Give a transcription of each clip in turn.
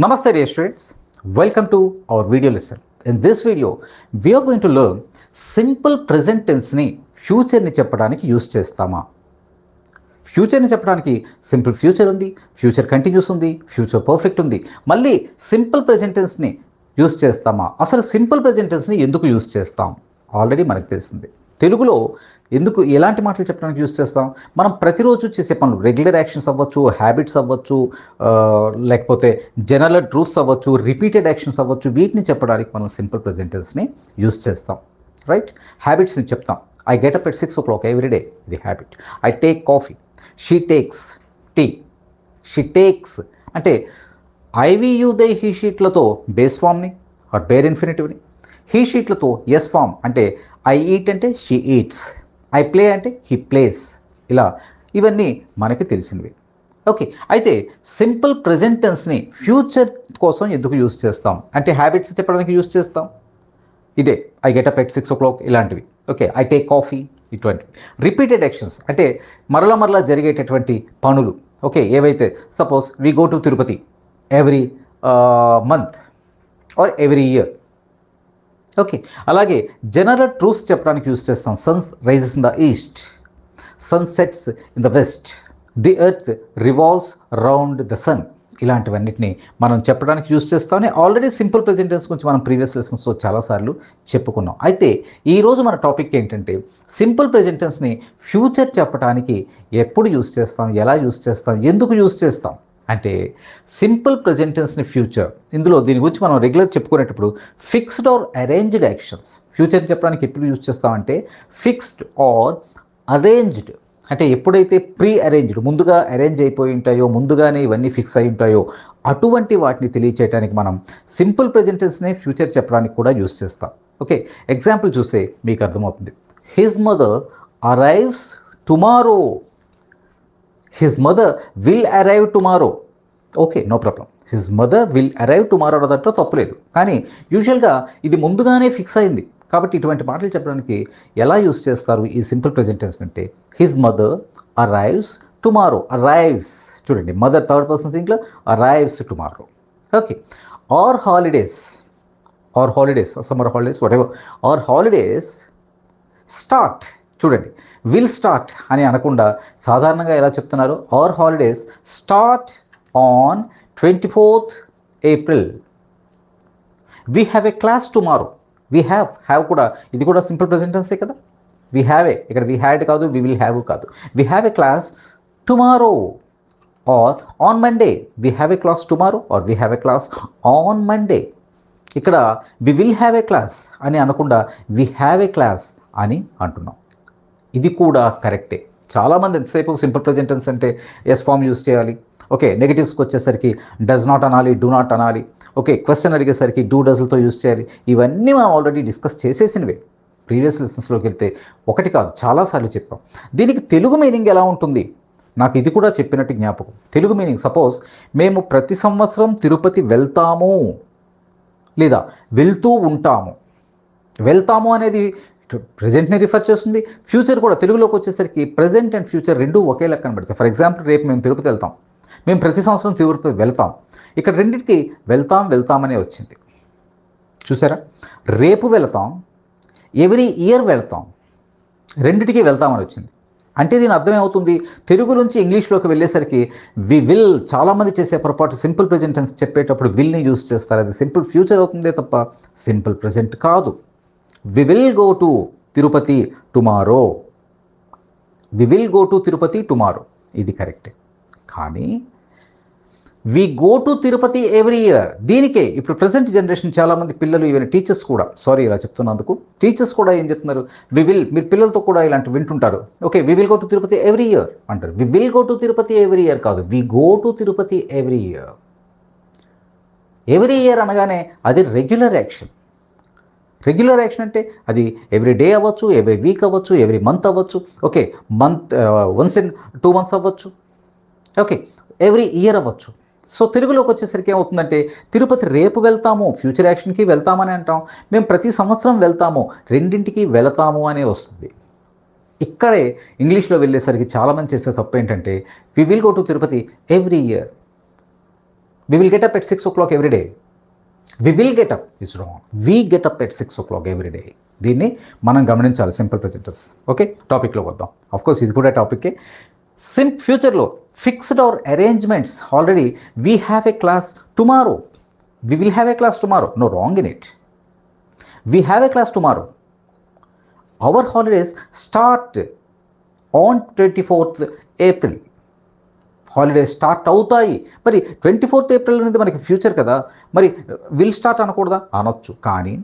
Namaste dear students, welcome to our video lesson. In this video, we are going to learn simple present tense ni future ni చెప్పడానికి use చేస్తామా. Future ని చెప్పడానికి simple future ఉంది, future continuous ఉంది, future perfect ఉంది. మళ్ళీ simple present tense ని use చేస్తామా? అసలు సింపుల్ ప్రెజెంట్ టెన్స్ ని ఎందుకు యూస్ చేస్తాం? ఆల్రెడీ మనకు తెలిసింది. తెలుగులో ఎందుకు ఎలాంటి మాటలు చెప్పడానికి యూస్ చేస్తాం? మనం ప్రతిరోజు చేసే పనులు, రెగ్యులర్ యాక్షన్స్ అవ్వచ్చు, హ్యాబిట్స్ అవ్వచ్చు, లేకపోతే జనరల్ ట్రూత్స్ అవ్వచ్చు, రిపీటెడ్ యాక్షన్స్ అవ్వచ్చు, వీటిని చెప్పడానికి మనం సింపుల్ ప్రెజెంట్ టెన్స్ని యూస్ చేస్తాం. రైట్? హ్యాబిట్స్ని చెప్తాం. I get up at 6 o'clock every day, ఇది habit. I take coffee, she takes tea. She takes అంటే ఐవియు దే హీ షీట్లతో బేస్ ఫామ్ని ఆర్ బేర్ ఇన్ఫినిటివ్ని, హీ షీట్లతో ఎస్ ఫామ్ అంటే ఐ ఈట్ అంటే షీ ఈట్స్, ఐ ప్లే అంటే he plays. ఇలా ఇవన్నీ మనకి తెలిసినవి. ఓకే, అయితే సింపుల్ ప్రెజెంట్ టెన్స్ని ఫ్యూచర్ కోసం ఎందుకు యూస్ చేస్తాం అంటే హ్యాబిట్స్ చెప్పడానికి యూస్ చేస్తాం. ఇదే I get up at 6 o'clock ఇలాంటివి. ఓకే, ఐ టేక్ కాఫీ, ఇటువంటివి. రిపీటెడ్ యాక్షన్స్ అంటే మరలా జరిగేటటువంటి పనులు. ఓకే, ఏవైతే suppose we go to Tirupati every month or every year. Okay, అలాగే జనరల్ ట్రూత్స్ చెప్పడానికి యూస్ చేస్తాం. Suns rises in the east, sun sets in the west, the earth revolves round the sun. ఇలాంటివన్నిటిని మనం చెప్పడానికి యూస్ చేస్తామని already simple present tense గురించి మనం previous లెసన్స్లో చాలాసార్లు చెప్పుకున్నాం. అయితే ఈరోజు మన టాపిక్ ఏంటంటే సింపుల్ ప్రెజెంట్ టెన్స్ని ఫ్యూచర్ చెప్పడానికి ఎప్పుడు యూస్ చేస్తాం, ఎలా యూస్ చేస్తాం, ఎందుకు యూస్ చేస్తాం అంటే సింపుల్ ప్రెజెంట్ టెన్స్ని ఫ్యూచర్, ఇందులో దీని గురించి మనం రెగ్యులర్ చెప్పుకునేటప్పుడు fixed or arranged actions. Future చెప్పడానికి ఎప్పుడు యూజ్ చేస్తామంటే ఫిక్స్డ్ ఆర్ అరేంజ్డ్ అంటే ఎప్పుడైతే ప్రీ అరేంజ్డ్, ముందుగా అరేంజ్ అయిపోయి ఉంటాయో, ముందుగానే ఇవన్నీ ఫిక్స్ అయి ఉంటాయో అటువంటి వాటిని తెలియచేయడానికి మనం సింపుల్ ప్రెజెంట్ టెన్స్ని ఫ్యూచర్ చెప్పడానికి కూడా యూజ్ చేస్తాం. ఓకే, ఎగ్జాంపుల్ చూస్తే మీకు అర్థమవుతుంది. His mother arrives tomorrow, his mother will arrive tomorrow. Okay, no problem. His mother will arrive tomorrow అన్నదాంట్లో తప్పులేదు. కానీ యూజువల్గా ఇది ముందుగానే ఫిక్స్ అయింది కాబట్టి ఇటువంటి మాటలు చెప్పడానికి ఎలా యూస్ చేస్తారు ఈ సింపుల్ ప్రెజెంట్ టెన్స్ అంటే his mother arrives tomorrow. Arrives చూడండి, mother third person singular, arrives tomorrow. Okay, our holidays, our holidays, summer holidays whatever, our holidays start. చూడండి, విల్ స్టార్ట్ అని అనకుండా సాధారణంగా ఎలా చెప్తున్నారు, our holidays start on 24th April. We have a class tomorrow. We have కూడా, ఇది కూడా simple present టెన్సే కదా. వీ హ్యావ్ ఏ, ఇక్కడ వీ హ్యాడ్ కాదు, వీ విల్ హ్యావ్ కాదు. We have a class tomorrow or on Monday. We have a class tomorrow or we have a class on Monday. ఇక్కడ we will have a class అని అనకుండా we have a class అని అంటున్నాం. ఇది కూడా కరెక్టే. చాలామంది ఎంతసేపు సింపుల్ ప్రెజెంట్ టెన్స్ అంటే ఎస్ ఫామ్ యూస్ చేయాలి. ఓకే, నెగిటివ్స్కి వచ్చేసరికి డస్ నాట్ అనాలి, డూ నాట్ అనాలి. ఓకే, క్వశ్చన్ అడిగేసరికి డూ డస్లతో యూస్ చేయాలి. ఇవన్నీ మనం ఆల్రెడీ డిస్కస్ చేసేసినవే. ప్రీవియస్ లెసన్స్లోకి వెళ్తే ఒకటి కాదు చాలాసార్లు చెప్పాం. దీనికి తెలుగు మీనింగ్ ఎలా ఉంటుంది నాకు ఇది కూడా చెప్పినట్టు జ్ఞాపకం. తెలుగు మీనింగ్ సపోజ్ మేము ప్రతి సంవత్సరం తిరుపతి వెళ్తాము లేదా వెళ్తూ ఉంటాము. వెళ్తాము అనేది ప్రజెంట్ని రిఫర్ చేస్తుంది. ఫ్యూచర్ కూడా తెలుగులోకి వచ్చేసరికి ప్రజెంట్ అండ్ ఫ్యూచర్ రెండూ ఒకే లెక్కన పెడతాయి. ఫర్ ఎగ్జాంపుల్, రేపు మేము తిరుపతి వెళ్తాం, మేము ప్రతి సంవత్సరం తిరుపతి వెళ్తాం. ఇక్కడ రెండింటికి వెళ్తామనే వచ్చింది. చూసారా, రేపు వెళ్తాం, ఎవ్రీ ఇయర్ వెళ్తాం, రెండింటికి వెళ్తామని వచ్చింది. అంటే దీని అర్థం ఏమవుతుంది, తెలుగు నుంచి ఇంగ్లీష్లోకి వెళ్ళేసరికి వి విల్, చాలామంది చేసే పొరపాటు సింపుల్ ప్రెజెంట్ టెన్స్ చెప్పేటప్పుడు విల్ని యూస్ చేస్తారు. అది సింపుల్ ఫ్యూచర్ అవుతుందే తప్ప సింపుల్ ప్రెజెంట్ కాదు. We will go to Tirupati tomorrow, we will go to Tirupati tomorrow, ఇది కరెక్టే. కానీ we go to Tirupati every year, దీనికే ఇప్పుడు ప్రజెంట్ జనరేషన్ చాలామంది పిల్లలు, ఈవెన్ టీచర్స్ కూడా, సారీ ఇలా చెప్తున్నందుకు, టీచర్స్ కూడా ఏం చెప్తున్నారు, వి విల్, మీరు పిల్లలతో కూడా ఇలాంటి వింటుంటారు. Okay, we will go to Tirupati every year అంటారు. We will go to Tirupati every year కాదు, we go to Tirupati every year. Every year అనగానే అది రెగ్యులర్ యాక్షన్. రెగ్యులర్ యాక్షన్ అంటే అది ఎవ్రీ డే అవ్వచ్చు, ఎవ్రీ వీక్ అవ్వచ్చు, ఎవ్రీ మంత్ అవ్వచ్చు. Okay, month once in 2 months అవ్వచ్చు. ఓకే, ఎవ్రీ ఇయర్ అవ్వచ్చు. సో తెలుగులోకి వచ్చేసరికి ఏమవుతుందంటే తిరుపతి రేపు వెళ్తాము, ఫ్యూచర్ యాక్షన్కి వెళ్తామని అంటాం. మేము ప్రతి సంవత్సరం వెళ్తాము, రెండింటికి వెళతాము అనే వస్తుంది. ఇక్కడే ఇంగ్లీష్లో వెళ్ళేసరికి చాలామంది చేసే తప్పు ఏంటంటే we will go to Tirupati every year. We will get up at 6 o'clock every day. We will get up is wrong. We get up at 6 o'clock every day. దీన్ని మనం గమనించాలి సింపుల్ ప్రెజెంటెన్స్. ఓకే, టాపిక్లోకి వద్దాం. అఫ్కోర్స్ ఇది కూడా టాపిక్కే. ఫ్యూచర్లో fixed our arrangements. Already we have a class tomorrow. We will have a class tomorrow. No wrong in it. We have a class tomorrow. Our holidays start on 24th April. Holidays start అవుతాయి. మరి 24th April అనేది మనకి future కదా, మరి will start అనకూడదా? అనొచ్చు. కానీ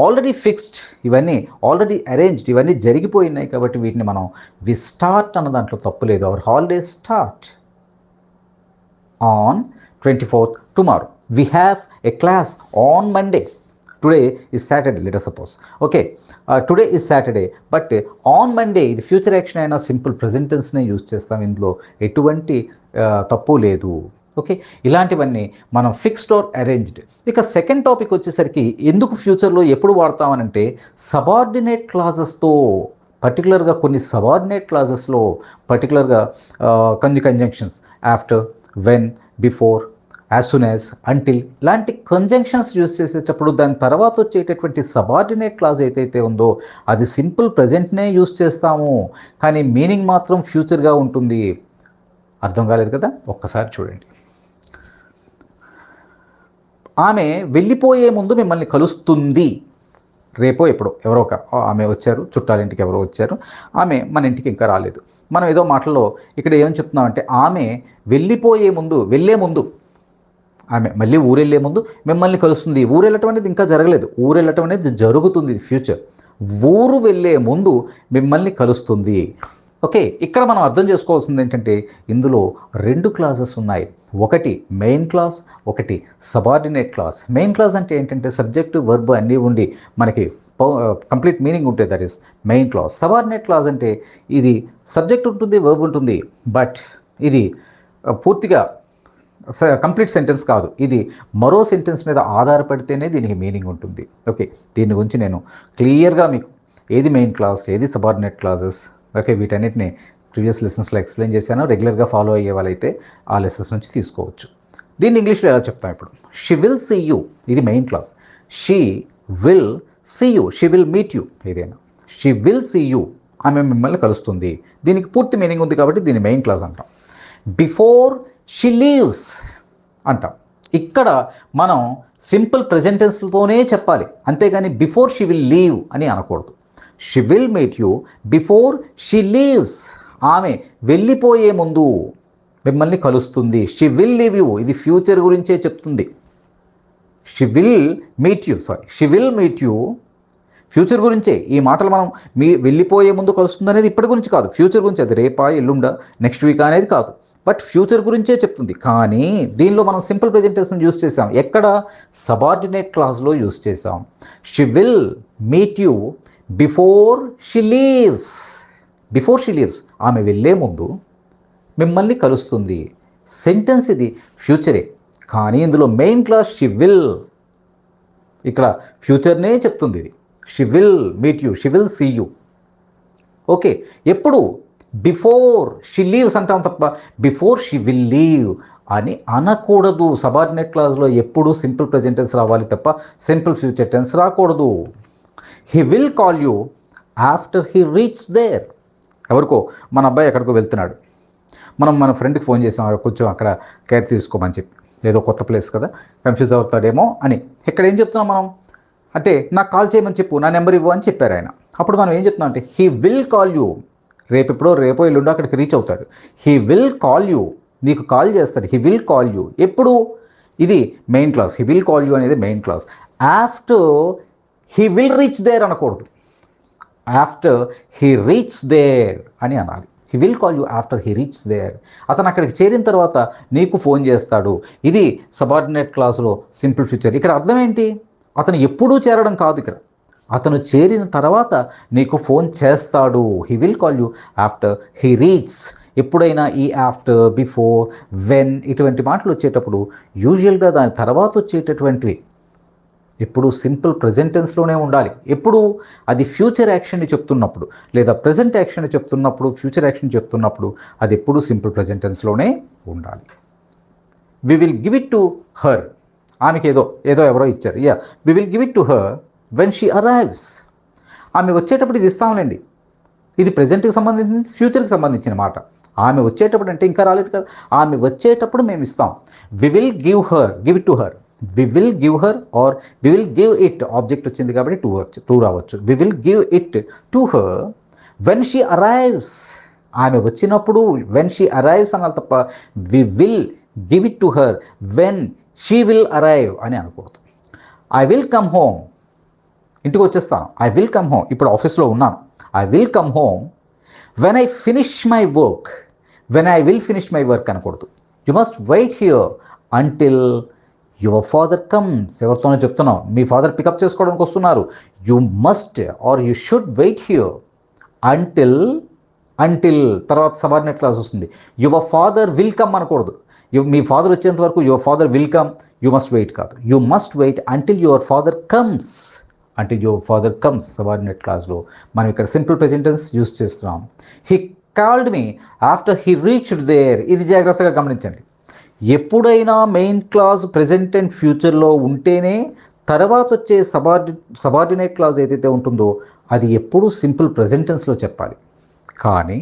already fixed, ఇవన్నీ already arranged, ఇవన్నీ జరిగిపోయినాయి కాబట్టి వీటిని మనం వి స్టార్ట్ అన్న దాంట్లో తప్పు లేదు. Our holidays start on 24th tomorrow. We have a class on Monday. Today is Saturday, let us suppose. Okay, today is Saturday, but on Monday ఇది ఫ్యూచర్ యాక్షన్ అయినా సింపుల్ ప్రెజెంట్ టెన్స్నే use చేస్తాం. ఇందులో ఎటువంటి తప్పు లేదు. ఓకే, ఇలాంటివన్నీ మనం ఫిక్స్డ్ ఆర్ అరేంజ్డ్. ఇక సెకండ్ టాపిక్ వచ్చేసరికి ఎందుకు ఫ్యూచర్లో ఎప్పుడు వాడతామనంటే సబార్డినేట్ క్లాజెస్తో, పర్టికులర్గా కొన్ని సబార్డినేట్ క్లాజెస్లో పర్టికులర్గా కొన్ని conjunctions after, when, before, as soon as, until లాంటి కంజంక్షన్స్ యూజ్ చేసేటప్పుడు దాని తర్వాత వచ్చేటటువంటి సబార్డినేట్ క్లాజ్ ఏదైతే ఉందో అది సింపుల్ ప్రజెంట్నే యూజ్ చేస్తాము, కానీ మీనింగ్ మాత్రం ఫ్యూచర్గా ఉంటుంది. అర్థం కాలేదు కదా? ఒక్కసారి చూడండి. ఆమె వెళ్ళిపోయే ముందు మిమ్మల్ని కలుస్తుంది. రేపో ఎప్పుడో ఎవరో ఒక ఆమె వచ్చారు, చుట్టాలింటికి ఎవరో వచ్చారు, ఆమె మన ఇంటికి ఇంకా రాలేదు. మనం ఏదో మాటల్లో ఇక్కడ ఏమని చెప్తున్నామంటే ఆమె వెళ్ళిపోయే ముందు, వెళ్ళే ముందు, ఆమె మళ్ళీ ఊరెళ్ళే ముందు మిమ్మల్ని కలుస్తుంది. ఊరెళ్ళటం అనేది ఇంకా జరగలేదు, ఊరెళ్ళటం అనేది జరుగుతుంది, ఫ్యూచర్. ఊరు వెళ్ళే ముందు మిమ్మల్ని కలుస్తుంది. ఓకే, ఇక్కడ మనం అర్థం చేసుకోవాల్సింది ఏంటంటే ఇందులో రెండు క్లాసెస్ ఉన్నాయి. ఒకటి మెయిన్ క్లాస్, ఒకటి సబార్డినేట్ క్లాస్. మెయిన్ క్లాస్ అంటే ఏంటంటే సబ్జెక్టు, వర్బ్ అన్నీ ఉండి మనకి కంప్లీట్ మీనింగ్ ఉంటుంది, that is main class. Subordinate class అంటే ఇది సబ్జెక్ట్ ఉంటుంది, వర్బ్ ఉంటుంది, బట్ ఇది పూర్తిగా కంప్లీట్ సెంటెన్స్ కాదు, ఇది మరో సెంటెన్స్ మీద ఆధారపడితేనే దీనికి మీనింగ్ ఉంటుంది. ఓకే, దీని గురించి నేను క్లియర్గా మీకు ఏది మెయిన్ క్లాస్, ఏది సబార్డినేట్ క్లాజెస్, ఓకే, వీటన్నిటిని ప్రీవియస్ లెసన్స్లో ఎక్స్ప్లెయిన్ చేశాను. రెగ్యులర్గా ఫాలో అయ్యే వాళ్ళైతే ఆ లెసన్స్ నుంచి తీసుకోవచ్చు. దీన్ని ఇంగ్లీష్లో ఎలా చెప్తాం ఇప్పుడు? షీ విల్ సీ యూ, ఇది main clause. She will see you, she will meet you, ఏదైనా షీ విల్ సీ యూ, ఆమె మిమ్మల్ని కలుస్తుంది. దీనికి పూర్తి మీనింగ్ ఉంది కాబట్టి దీన్ని మెయిన్ క్లాస్ అంటాం. బిఫోర్ షీ లీవ్స్ అంటాం. ఇక్కడ మనం సింపుల్ ప్రెజెంట్ టెన్స్తోనే చెప్పాలి, అంతేగాని బిఫోర్ షీ విల్ లీవ్ అని అనకూడదు. She will meet you before she leaves, ఆమె వెళ్ళిపోయే ముందు మిమ్మల్ని కలుస్తుంది. షీ విల్ లీవ్ యూ, ఇది ఫ్యూచర్ గురించే చెప్తుంది. She will meet you, she will meet you future గురించే. ఈ మాటలు మనం వెళ్ళిపోయే ముందు కలుస్తుంది అనేది ఇప్పటి గురించి కాదు, ఫ్యూచర్ గురించి. అది రేపా, ఎల్లుండా, నెక్స్ట్ వీక్ అనేది కాదు, బట్ ఫ్యూచర్ గురించే చెప్తుంది. కానీ దీనిలో మనం సింపుల్ ప్రెజెంట్ టెన్స్ యూజ్ చేసాం. ఎక్కడ? సబార్డినేట్ క్లాజ్లో యూజ్ చేసాం. She will meet you before she leaves. Before she leaves, ఆమె వెళ్ళే ముందు మిమ్మల్ని కలుస్తుంది. సెంటెన్స్ ఇది ఫ్యూచరే, కానీ ఇందులో మెయిన్ క్లాస్ షీ విల్, ఇక్కడ ఫ్యూచర్నే చెప్తుంది. ఇది she will meet you, she will see you. Okay, ఎప్పుడు? బిఫోర్ షీ లీవ్స్ అంటాం తప్ప బిఫోర్ షీ విల్ లీవ్ అని అనకూడదు. సబార్డినేట్ క్లాజ్లో ఎప్పుడు సింపుల్ ప్రెజెంట్ టెన్స్ రావాలి తప్ప సింపుల్ ఫ్యూచర్ టెన్స్ రాకూడదు. He will call you after he reaches there. ఎవరికో మన అబ్బాయి ఎక్కడికో వెళ్తున్నాడు, మనం మన ఫ్రెండ్కి ఫోన్ చేసాం, కొంచెం అక్కడ కేర్ తీసుకోమని చెప్పి, ఏదో కొత్త ప్లేస్ కదా, కన్ఫ్యూజ్ అవుతాడేమో అని. ఇక్కడ ఏం చెప్తున్నాం మనం అంటే నాకు కాల్ చేయమని చెప్పు, నా నెంబర్ ఇవ్వు అని చెప్పారు ఆయన. అప్పుడు మనం ఏం చెప్తున్నాం అంటే హీ విల్ కాల్ యూ, రేపో ఎల్లుండో అక్కడికి రీచ్ అవుతాడు. హీ విల్ కాల్ యూ, నీకు కాల్ చేస్తాడు. హీ విల్ కాల్ యూ ఎప్పుడు? ఇది main clause. He will call you అనేది main clause. After he will reach there అనకూడదు, ఆఫ్టర్ హీ రీచ్ దేర్ అని అనాలి. He will call you after he reach there. అతను అక్కడికి చేరిన తర్వాత నీకు ఫోన్ చేస్తాడు. ఇది సబార్డినేట్ క్లాస్లో సింపుల్ ఫ్యూచర్. ఇక్కడ అర్థం ఏంటి? అతను ఎప్పుడూ చేరడం కాదు, ఇక్కడ అతను చేరిన తర్వాత నీకు ఫోన్ చేస్తాడు. He will call you after he reach. ఎప్పుడైనా ఈ ఆఫ్టర్, బిఫోర్, వెన్ ఇటువంటి మాటలు వచ్చేటప్పుడు యూజువల్గా దాని తర్వాత వచ్చేటటువంటివి ఎప్పుడు సింపుల్ ప్రెజెంట్ టెన్స్లోనే ఉండాలి. ఎప్పుడు? అది ఫ్యూచర్ యాక్షన్ని చెప్తున్నప్పుడు, లేదా ప్రెజెంట్ యాక్షన్ని చెప్తున్నప్పుడు, ఫ్యూచర్ యాక్షన్ చెప్తున్నప్పుడు అది ఎప్పుడు సింపుల్ ప్రెజెంట్ టెన్స్లోనే ఉండాలి. We will give it to her. ఆమెకి ఏదో ఎవరో ఇచ్చారు. We will give it to her when she arrives. ఆమె వచ్చేటప్పుడు ఇది ఇస్తాంలేండి. ఇది ప్రజెంట్కి సంబంధించింది, ఫ్యూచర్కి సంబంధించిన మాట. ఆమె వచ్చేటప్పుడు అంటే ఇంకా రాలేదు కదా, ఆమె వచ్చేటప్పుడు మేము ఇస్తాం. We will give it to her. We will give her or we will give it, object వచ్చింది కాబట్టి టూ రావచ్చు. We will give it to her when she arrives. ఆమె వచ్చినప్పుడు వెన్ షీ అరైవ్స్ అనాలి తప్ప we will give it to her when she will arrive అని అనకూడదు. I will come home, ఇంటికి వచ్చేస్తాను. ఐ విల్ కమ్ హోమ్, ఇప్పుడు ఆఫీస్లో ఉన్నాను. I will come home when I finish my work. When I will finish my work అనకూడదు. You must wait here until your father comes. ఎవరితోనో చెప్తున్నాం, మీ father pick up చేసుకోవడానికి వస్తున్నారు. You must or you should wait here until తర్వాత subordinate clause వస్తుంది. Your father will come అనకూడదు. మీ ఫాదర్ వచ్చేంత వరకు your father will come, you must wait కాదు. You must wait until your father comes. అంటే యువర్ ఫాదర్ కమ్స్ సబార్డినేట్ క్లాస్లో మనం ఇక్కడ సింపుల్ ప్రెజెంట్ టెన్స్ యూస్ చేస్తున్నాం. He called me after he reached there. ఇది జాగ్రత్తగా గమనించండి. ఎప్పుడైనా మెయిన్ క్లాస్ ప్రెజెంట్ అండ్ ఫ్యూచర్లో ఉంటేనే తర్వాత వచ్చే సబార్డినేట్ క్లాస్ ఏదైతే ఉంటుందో అది ఎప్పుడూ సింపుల్ ప్రెజెంట్ టెన్స్లో చెప్పాలి. కానీ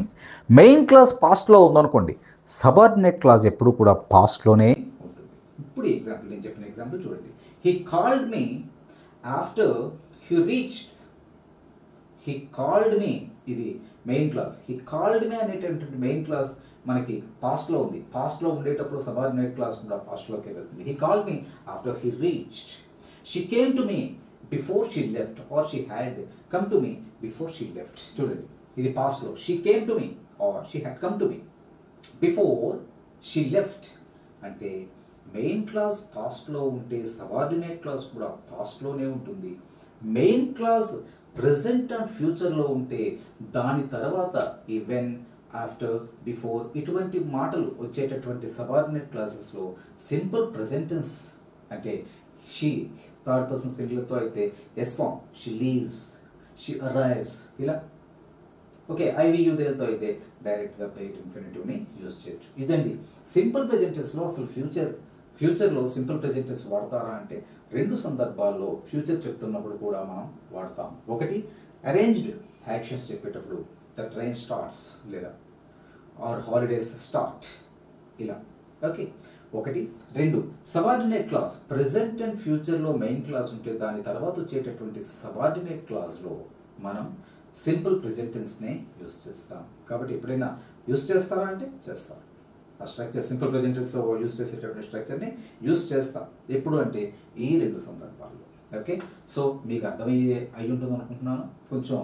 మెయిన్ క్లాస్ పాస్ట్లో ఉందనుకోండి, సబార్డినేట్ క్లాస్ ఎప్పుడు కూడా పాస్ట్లోనే ఉంటుంది. ఇప్పుడు ఎగ్జాంపుల్, నేను చెప్పిన ఎగ్జాంపుల్ చూడండి. He called me after he reached. He called me, ఇది main clause. He called me అనేటటువంటి మెయిన్ క్లాస్ మనకి పాస్ట్లో ఉంది. పాస్ట్లో ఉండేటప్పుడు సబార్డినేట్ క్లాస్ కూడా పాస్ట్లోకి వెళ్తుంది. He called me after he reached. She came to me before she left or she had come to me before she left. చూడండి, ఇది పాస్ట్లో. She came to me or she had come to me before she left. అంటే main class పాస్ట్లో ఉంటే subordinate class కూడా పాస్ట్లోనే ఉంటుంది. Main class present and ఫ్యూచర్లో ఉంటే దాని తర్వాత ఈ వెన్, ఆఫ్టర్, బిఫోర్ ఇటువంటి మాటలు వచ్చేటటువంటి సబార్డినేట్ క్లాసెస్లో సింపుల్ ప్రెజెంట్ టెన్స్ అంటే షీ థర్డ్ పర్సన్ సింగులర్తో అయితే s form, she leaves, she arrives ఇలా. ఓకే, ఐవియు దేలతో అయితే డైరెక్ట్గా పెయిడ్ ఇన్ఫినిటివ్ని యూజ్ చేయొచ్చు. ఇదండి సింపుల్ ప్రెజెంట్ టెన్స్లో. అసలు ఫ్యూచర్లో సింపుల్ ప్రెజెంట్ టెన్స్ వాడతారా అంటే రెండు సందర్భాల్లో ఫ్యూచర్ చెప్తున్నప్పుడు కూడా మనం వాడతాం. ఒకటి అరేంజ్డ్ యాక్షన్స్ చెప్పేటప్పుడు, ద ట్రైన్ స్టార్ట్స్ లేదా ఆర్ హాలిడేస్ స్టార్ట్ ఇలా. ఓకే, ఒకటి. రెండు, సబార్డినేట్ క్లాస్ ప్రెజెంట్ అండ్ ఫ్యూచర్లో మెయిన్ క్లాస్ ఉంటే దాని తర్వాత వచ్చేటటువంటి సబార్డినేట్ క్లాస్లో మనం సింపుల్ ప్రెజెంట్ టెన్స్నే యూస్ చేస్తాం. కాబట్టి ఎప్పుడైనా యూస్ చేస్తారా అంటే చేస్తాం. ఆ స్ట్రక్చర్ సింపుల్ ప్రెజెంట్ టెన్స్లో యూస్ చేసేటటువంటి స్ట్రక్చర్ని యూస్ చేస్తాం. ఎప్పుడు అంటే ఈ రెండు సందర్భాల్లో. ఓకే, సో మీకు అర్థమయ్యే అయి ఉంటుంది అనుకుంటున్నాను. కొంచెం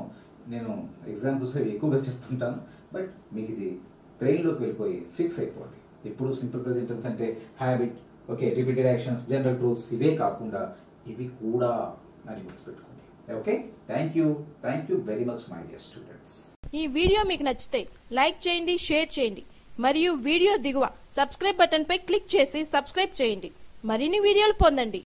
నేను ఎగ్జాంపుల్స్ ఎక్కువగా చెప్తుంటాను, బట్ మీకు ఇది బ్రెయిన్లోకి వెళ్ళిపోయి ఫిక్స్ అయిపోండి. ఇప్పుడు సింపుల్ ప్రెజెంట్ టెన్స్ అంటే habit, okay, repeated actions, general truths ఇవే కాకుండా ఇవి కూడా అని గుర్తుపెట్టుకోండి. Okay, thank you very much my dear students. ఈ వీడియో మీకు నచ్చితే లైక్ చేయండి, షేర్ చేయండి మరియు వీడియో దిగువ సబ్స్క్రైబ్ బటన్ పై క్లిక్ చేసి సబ్స్క్రైబ్ చేయండి. మరిన్ని వీడియోలు పొందండి.